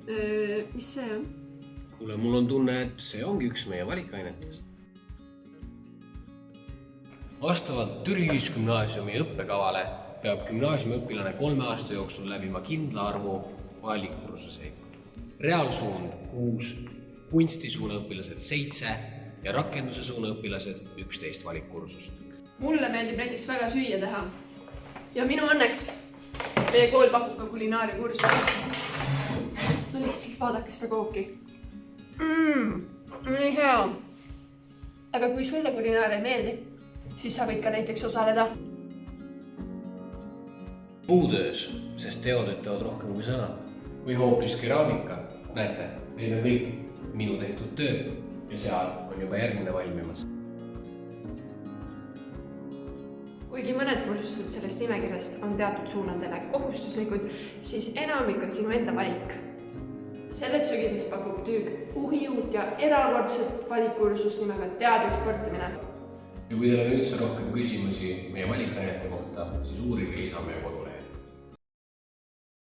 Mis see on? Kuule, mul on tunne, et see ongi üks meie valikainetest. Vastavalt Türi Ühisgümnaasiumi õppekavale peab gümnaasiumiõpilane 3 aasta jooksul läbima kindla arvu valikkursuseid. Reaalsuund 6, kunstisuuna õpilased 7 ja rakenduse suuna õpilased 11 valikkursust. Mulle meeldib näiteks väga süüa teha. Ja minu õnneks meie kool pakub ka kulinaaria kursust. No lihtsalt vaadake seda kooki. Nii hea. Aga kui sulle kulinaaria ei meeldi, siis sa võid ka näiteks osaleda puutöös, sest teod ütlevad rohkem kui sõnad. Või hoopis keraamika. Näete, need on kõik minu tehtud töö ja seal on juba järgmine valmimas. Kuigi mõned kursused sellest nimekirjast on teatud suunadele kohustuslikud, siis enamik on sinu enda valik. Selles sügises pakub TÜÜK uut ja erakordset valikkursust nimega teadlik sportimine. Ja kui teil on üldse rohkem küsimusi meie valikainete kohta, siis uurige lisa meie kodulehel.